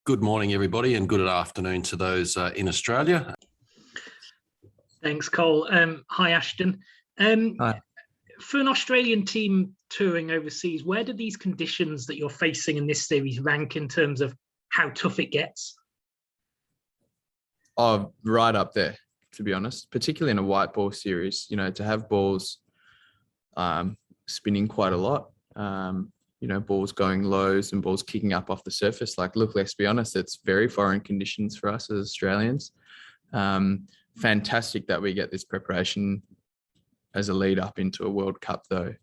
Good morning, everybody, and good afternoon to those in Australia. Thanks, Cole. Hi, Ashton. Hi. For an Australian team touring overseas, where do these conditions that you're facing in this series rank in terms of how tough it gets? Oh, right up there, to be honest, particularly in a white ball series, to have balls spinning quite a lot, balls going lows and balls kicking up off the surface. Look, let's be honest, it's very foreign conditions for us as Australians. Fantastic that we get this preparation as a lead up into a World Cup, though,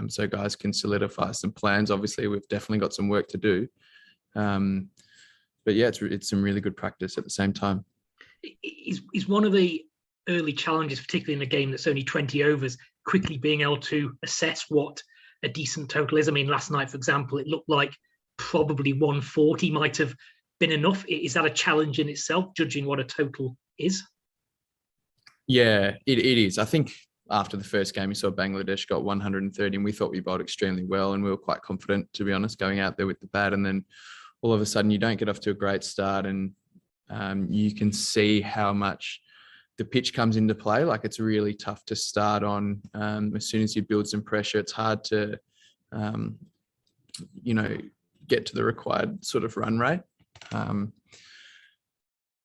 so guys can solidify some plans. Obviously, we've definitely got some work to do, but yeah, it's some really good practice at the same time. Is one of the early challenges, particularly in a game that's only 20 overs, quickly being able to assess what a decent total is? I mean, last night, for example, it looked like probably 140 might have been enough. Is that a challenge in itself, judging what a total is? Yeah, it is. I think after the first game, we saw Bangladesh got 130 and we thought we bowled extremely well and we were quite confident, to be honest, going out there with the bat. And then all of a sudden you don't get off to a great start and you can see how much the pitch comes into play. It's really tough to start on. As soon as you build some pressure, it's hard to, get to the required sort of run rate.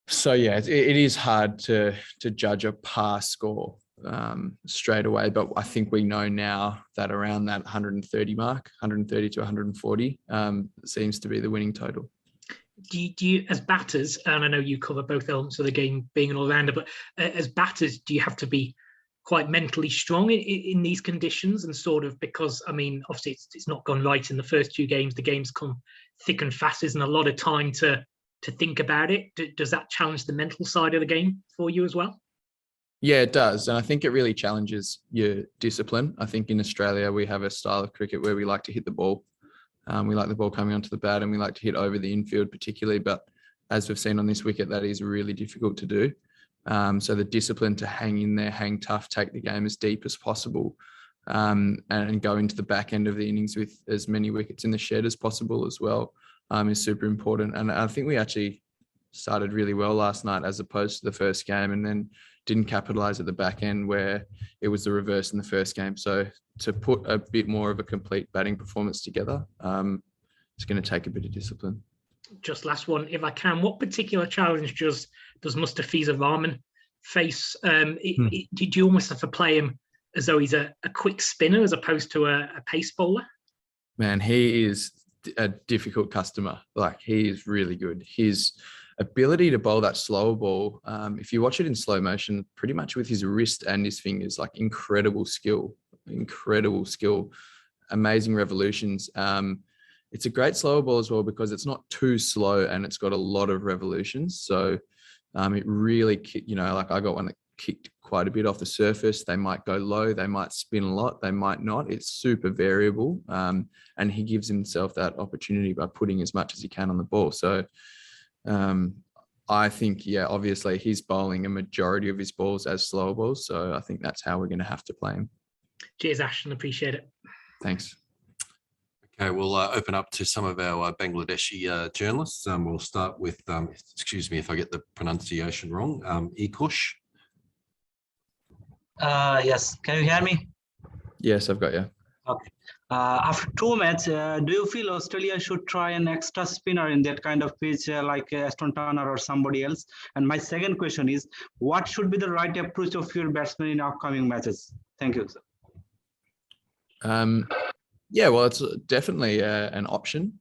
So yeah, it is hard to judge a pass score straight away, but I think we know now that around that 130 mark, 130 to 140 seems to be the winning total. Do you, as batters, and I know you cover both elements of the game being an all-rounder, but as batters, do you have to be quite mentally strong in these conditions? And sort of, because, I mean, obviously it's not gone right in the first two games. The game's come thick and fast. Isn't a lot of time to think about it. Does that challenge the mental side of the game for you as well? Yeah, it does. And I think it really challenges your discipline. I think in Australia, we have a style of cricket where we like to hit the ball. We like the ball coming onto the bat and we like to hit over the infield particularly. But as we've seen on this wicket, that is really difficult to do. So the discipline to hang in there, hang tough, take the game as deep as possible, and go into the back end of the innings with as many wickets in the shed as possible as well, is super important. And I think we actually started really well last night as opposed to the first game, and then didn't capitalize at the back end where it was the reverse in the first game. So to put a bit more of a complete batting performance together, it's going to take a bit of discipline. Just last one, if I can, what particular challenge does Mustafiza Rahman face? Do you almost have to play him as though he's a quick spinner as opposed to a pace bowler? Man, he is a difficult customer. He is really good. His ability to bowl that slower ball, if you watch it in slow motion, pretty much with his wrist and his fingers, incredible skill, amazing revolutions. It's a great slower ball as well because it's not too slow and it's got a lot of revolutions. So it really, I got one that kicked quite a bit off the surface. They might go low, they might spin a lot, they might not. It's super variable. And he gives himself that opportunity by putting as much as he can on the ball. So I think, obviously he's bowling a majority of his balls as slower balls. So I think that's how we're going to have to play him. Cheers, Ashton. Appreciate it. Thanks. Okay, we'll open up to some of our Bangladeshi journalists. We'll start with, excuse me if I get the pronunciation wrong, Ikush. Yes, can you hear me? Yes, I've got you. Okay. After two matches, do you feel Australia should try an extra spinner in that kind of pitch like Ashton Agar or somebody else? And my second question is, what should be the right approach of your batsmen in upcoming matches? Thank you, sir. Yeah, well, it's definitely an option.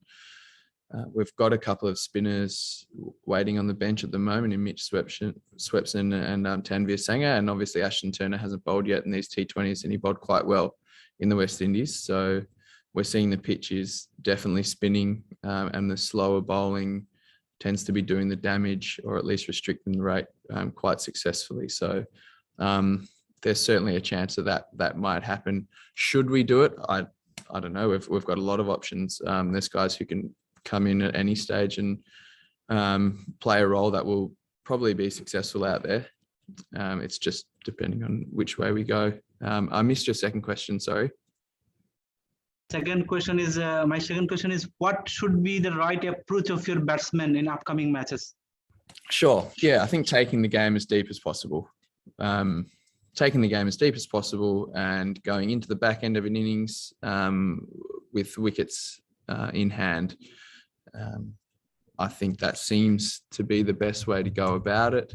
We've got a couple of spinners waiting on the bench at the moment in Mitch Swepson and Tanveer Sangha, and obviously Ashton Turner hasn't bowled yet in these T20s, and he bowled quite well in the West Indies. So we're seeing the pitch is definitely spinning, and the slower bowling tends to be doing the damage or at least restricting the rate quite successfully. So there's certainly a chance of that might happen. Should we do it? I don't know. We've got a lot of options. There's guys who can come in at any stage and play a role that will probably be successful out there. It's just depending on which way we go. I missed your second question, sorry. second question is, my second question is, what should be the right approach of your batsmen in upcoming matches? Sure. Yeah, I think taking the game as deep as possible. Taking the game as deep as possible and going into the back end of an innings with wickets in hand. I think that seems to be the best way to go about it.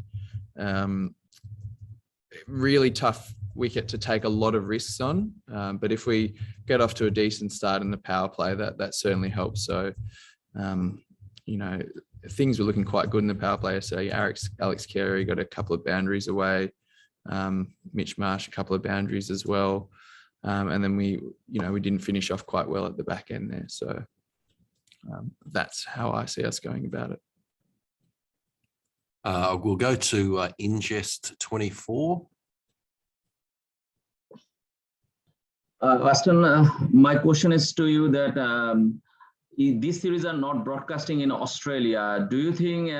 Really tough wicket to take a lot of risks on, but if we get off to a decent start in the power play, that certainly helps. So, you know, things were looking quite good in the power play. So Alex Carey got a couple of boundaries away. Mitch Marsh a couple of boundaries as well, and then we didn't finish off quite well at the back end there. So that's how I see us going about it. We'll go to Ingest 24. Ashton, my question is to you that these series are not broadcasting in Australia. Do you think,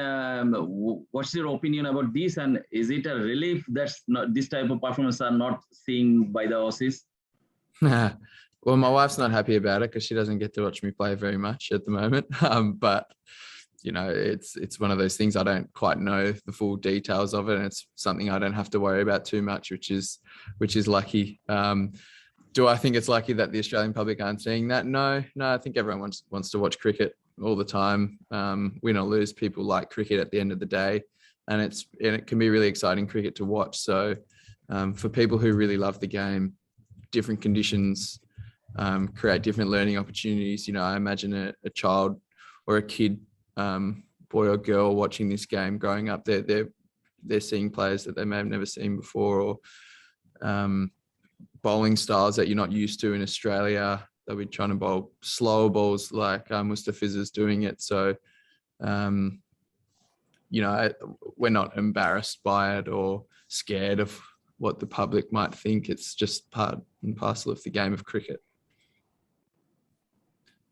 what's your opinion about this? And is it a relief that this type of performance are not seen by the Aussies? Well, my wife's not happy about it because she doesn't get to watch me play very much at the moment. But, you know, it's one of those things. I don't quite know the full details of it. And it's something I don't have to worry about too much, which is lucky. Do I think it's lucky that the Australian public aren't seeing that? No, I think everyone wants to watch cricket all the time. Win or lose, people like cricket at the end of the day, and it can be really exciting cricket to watch. So for people who really love the game, different conditions create different learning opportunities. You know, I imagine a child or a kid, boy or girl, watching this game growing up, they're seeing players that they may have never seen before, or bowling styles that you're not used to in Australia. They'll be trying to bowl slower balls like Mustafiz doing it. So, you know, we're not embarrassed by it or scared of what the public might think. It's just part and parcel of the game of cricket.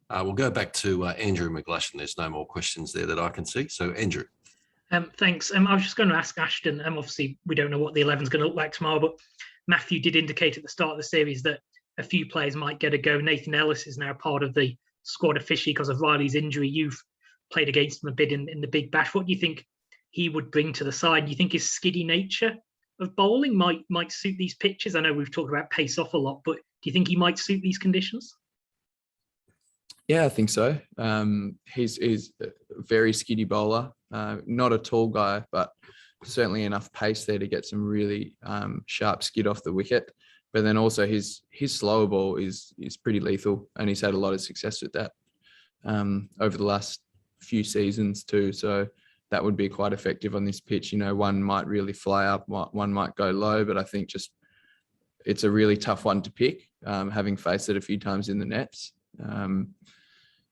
We'll go back to Andrew McGlashan. There's no more questions there that I can see. So, Andrew. Thanks. I was just going to ask Ashton, obviously we don't know what the 11 is going to look like tomorrow, but Matthew did indicate at the start of the series that a few players might get a go. Nathan Ellis is now part of the squad officially because of Riley's injury. You've played against him a bit in the Big Bash. What do you think he would bring to the side? Do you think his skiddy nature of bowling might suit these pitches? I know we've talked about pace off a lot, but do you think he might suit these conditions? Yeah, I think so. He's a very skiddy bowler, not a tall guy, but certainly enough pace there to get some really sharp skid off the wicket. But then also his slower ball is pretty lethal, and he's had a lot of success with that over the last few seasons too. So that would be quite effective on this pitch. You know, one might really fly up, one might go low, but I think just it's a really tough one to pick, having faced it a few times in the nets.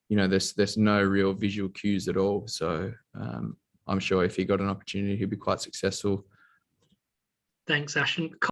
You know, there's no real visual cues at all. So I'm sure if he got an opportunity, he'd be quite successful. Thanks, Ashton.